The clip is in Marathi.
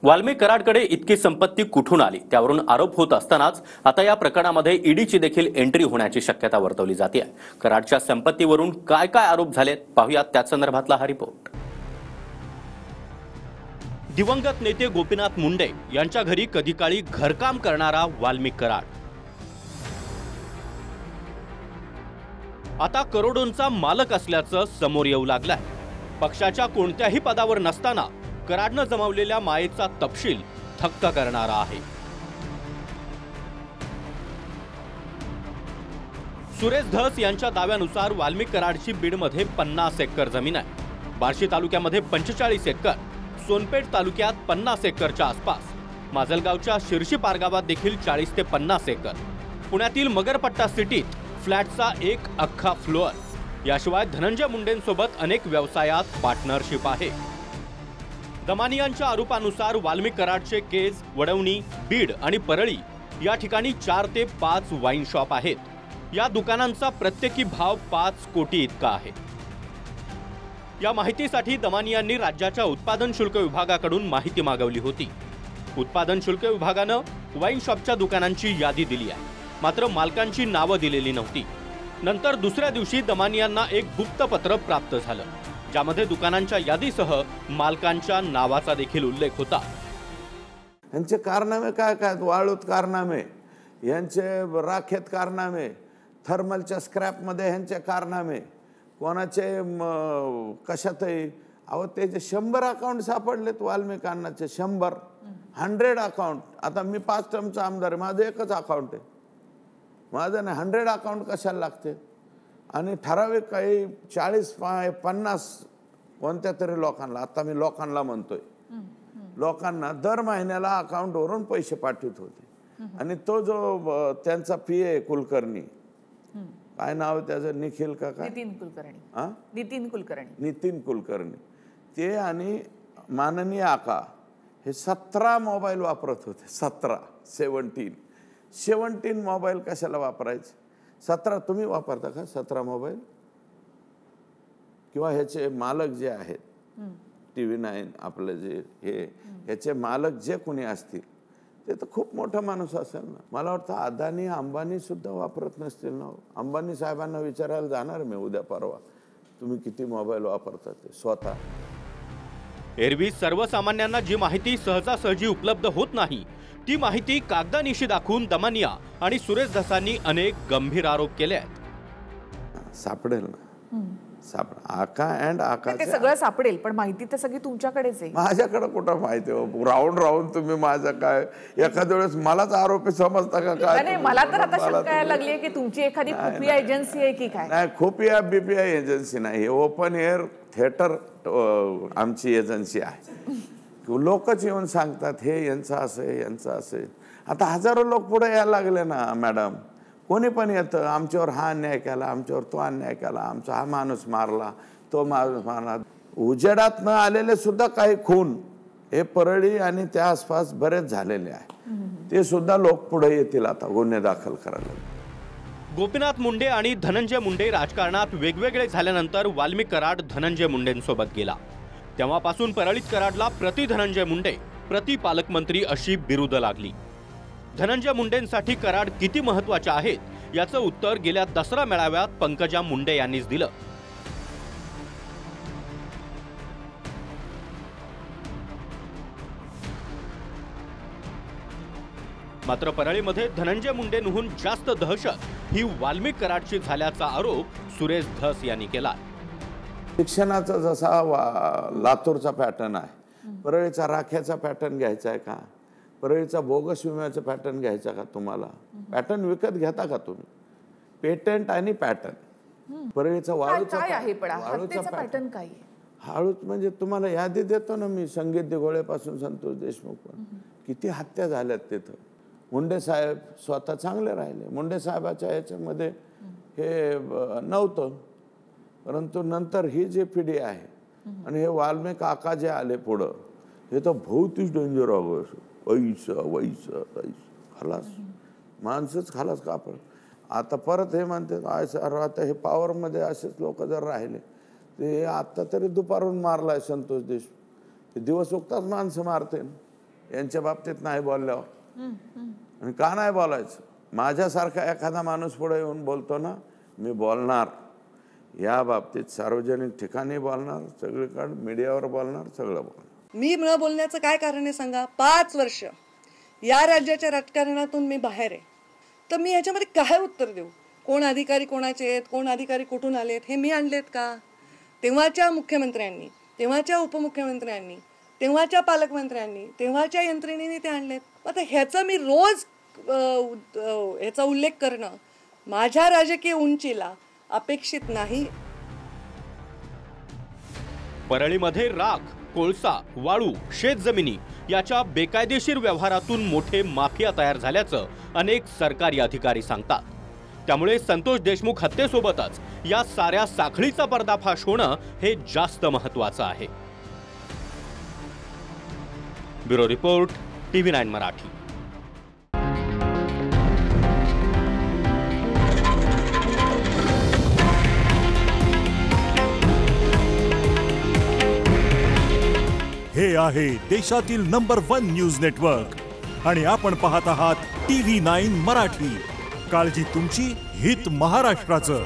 वाल्मिक कराडकडे इतकी संपत्ती कुठून आली त्यावरून आरोप होत असतानाच आता या प्रकरणामध्ये ईडीची देखील एंट्री होण्याची शक्यता वर्तवली जाते आहे। कराडच्या संपत्तीवरून काय काय आरोप झालेत पाहूयात त्या संदर्भातला हा रिपोर्ट। दिवंगत नेते गोपीनाथ मुंडे यांच्या घरी कधी काळी घरकाम करणारा वाल्मिक कराड आता करोडोंचा मालक असल्याचं समोर येऊ लागलंय। पक्षाच्या कोणत्याही पदावर नसताना कराडनं जमवलेल्या मायेचा तपशील थक्क करणारा आहे। सुरेश धस यांच्या दाव्यानुसार वाल्मिक कराडची बीडमध्ये 50 एकर जमीन आहे। बार्शी तालुक्यामध्ये 45 एकर, सोनपेठ तालुक्यात 50 एकरच्या आसपास, माजलगावच्या शिरशी पारगावात देखील 40 ते 50 एकर, पुण्यातील मगरपट्टा सिटीत फ्लॅटचा एक अख्खा फ्लोअर, याशिवाय धनंजय मुंडेंसोबत अनेक व्यवसायात पार्टनरशिप आहे। दमानियांच्या आरोपानुसार वाल्मिक कराडचे केज, वडवणी, बीड आणि परळी या ठिकाणी 4 ते 5 वाईन शॉप आहेत। या दुकानांचा प्रत्येकी भाव 5 कोटी इतका आहे। या माहितीसाठी दमानियांनी राज्याच्या उत्पादन शुल्क विभागाकडून माहिती मागवली होती। उत्पादन शुल्क विभागानं वाईन शॉपच्या दुकानांची यादी दिली आहे, मात्र मालकांची नावं दिलेली नव्हती। नंतर दुसऱ्या दिवशी दमानियांना एक गुप्तपत्र प्राप्त झालं, ज्यामध्ये दुकानांच्या यादीसह मालकांच्या नावाचा देखील उल्लेख होता। यांचे कारनामे काय काय? वाळूत कारनामे, यांचे राखेत कारनामे, थर्मलच्या स्क्रॅपमध्ये यांचे कारनामे, कोणाचे कशातही अहो त्याचे 100 अकाउंट सापडलेत वाल्मिकांनाचे, 100 अकाउंट। आता मी 5 टर्मचा आमदार आहे, माझं एकच अकाउंट आहे, माझं नाही 100 अकाउंट कशाला लागते? आणि ठराविक काही 40-50 कोणत्या तरी लोकांना, आता मी लोकांना म्हणतोय, लोकांना दर महिन्याला अकाउंटवरून पैसे पाठवत होते। आणि तो जो त्यांचा पीए कुलकर्णी, काय नाव त्याचं, निखिल का काय, नितीन कुलकर्णी, ते आणि माननीय आका हे 17 मोबाईल वापरत होते। 17 मोबाईल कशाला वापरायचे? 17 तुम्ही वापरता का 17 मोबाईल? किंवा ह्याचे मालक जे आहेत TV9 आपलं जे ह्याचे मालक जे कोणी असतील ते तर खूप मोठा माणूस असेल ना। मला वाटतं अदानी अंबानी सुद्धा वापरत नसतील ना। अंबानी साहेबांना विचारायला जाणार मी उद्या परवा, तुम्ही किती मोबाईल वापरता ते स्वतः। एरवी सर्वसामान्यांना जी माहिती सहजासहजी उपलब्ध होत नाही ती माहिती कागदानिशी दाखवून दमानिया आणि सुरेश धसांनी अनेक गंभीर आरोप केले आहेत। सापडेल ना, आका अँड आका ते सगळं सापडेल, पण माहिती तर सगळी तुमच्याकडेच आहे। माझ्याकडे कुठं माहिती हो? राहून तुम्ही माझं काय एखाद्या वेळेस मलाच आरोपी समजता का काय? नाही, मला तर आता शंका यायला लागली आहे की तुमची एखादी खुफिया एजन्सी आहे की काय? नाही, खुफिया बीपीआय एजन्सी नाही, ओपन एअर थिएटर आमची एजन्सी आहे। लोकच येऊन सांगतात हे यांचं असं, यांचं असं। आता हजारो लोक पुढे यायला लागले ना मॅडम, कोणी पण येतं, आमच्यावर हा अन्याय केला, आमच्यावर तो अन्याय केला, आमचा हा माणूस मारला, तो माणूस मारला। उजेडात न आलेले सुद्धा काही खून हे परळी आणि त्या आसपास बरेच झालेले आहे, ते सुद्धा लोक पुढे येतील आता गुन्हे दाखल करायला। गोपीनाथ मुंडे आणि धनंजय मुंडे राजकारणात वेगवेगळे झाल्यानंतर वाल्मिक कराड धनंजय मुंडेंसोबत गेला। तेव्हापासून परळीत कराडला प्रति धनंजय मुंडे, प्रति पालकमंत्री अशी बिरुदं लागली। धनंजय मुंडेंसाठी कराड किती महत्त्वाचे आहेत याचं उत्तर गेल्या दसरा मेळाव्यात पंकजा मुंडे यांनीच दिलं। मात्र परळीमध्ये धनंजय मुंडेंहून जास्त दहशत ही वाल्मिक कराडची झाल्याचा आरोप सुरेश धस यांनी केला। शिक्षणाचा जसा लातूरचा पॅटर्न आहे, परळीचा राख्याचा पॅटर्न घ्यायचा आहे का? परळीचा बोगस विम्याचा पॅटर्न घ्यायचा का तुम्हाला? पॅटर्न विकत घेता का तुम्ही? पेटंट आणि पॅटर्न, परळीचा वाळूचा पॅटर्न काय? हळूच म्हणजे तुम्हाला यादी देतो ना मी, संगीत दिघोळेपासून संतोष देशमुख पण किती हत्या झाल्यात तिथं। मुंडे साहेब स्वतः चांगले राहिले, मुंडे साहेबाच्या ह्याच्यामध्ये हे नव्हतं, परंतु नंतर ही जी पिढी आहे आणि हे वाल्मिक आका जे आले पुढं, हे तर बहुतच डेंजर वैसा खलास, माणसंच खलास का आपण। आता परत हे म्हणतात आता हे पॉवरमध्ये असेच लोक जर राहिले ते आता तरी दुपारून मारलाय संतोष देशमुख, ते दिवस उगताच माणसं मारते। यांच्या बाबतीत नाही बोलल्यावर? आणि का नाही बोलायचं? माझ्यासारखा एखादा माणूस पुढे येऊन बोलतो ना, मी बोलणार, या बाबतीत सार्वजनिक ठिकाणी बोलणार, सगळीकडे मीडियावर बोलणार, सगळं बोलणार. मी न बोलण्याचं काय कारण आहे सांगा? 5 वर्ष या राज्याच्या राजकारणातून मी बाहेर आहे, तर मी ह्याच्यामध्ये काय उत्तर देऊ? कोण अधिकारी कोणाचे आहेत, कोण अधिकारी कुठून आलेत, हे मी आणलेत का? तेव्हाच्या मुख्यमंत्र्यांनी, तेव्हाच्या उपमुख्यमंत्र्यांनी, तेव्हाच्या पालकमंत्र्यांनी, तेव्हाच्या यंत्रणेने ते आणलेत. आता ह्याचा मी रोज ह्याचा उल्लेख करणं माझ्या राजकीय उंचीला अपेक्षित नाही. परळीमध्ये राख, कोळसा, वाळू, शेतजमिनी याच्या बेकायदेशीर व्यवहारातून मोठे माफिया तयार झाल्याचं अनेक सरकारी अधिकारी सांगतात. त्यामुळे संतोष देशमुख हत्येसोबतच या साऱ्या साखळीचा पर्दाफाश होणं हे जास्त महत्त्वाचं आहे. Bureau report, TV9 Marathi. हे आहे देशातील नंबर 1 न्यूज नेटवर्क आणि आपण पाहत आहात TV9 मराठी. काळजी तुमची, हित महाराष्ट्राचं.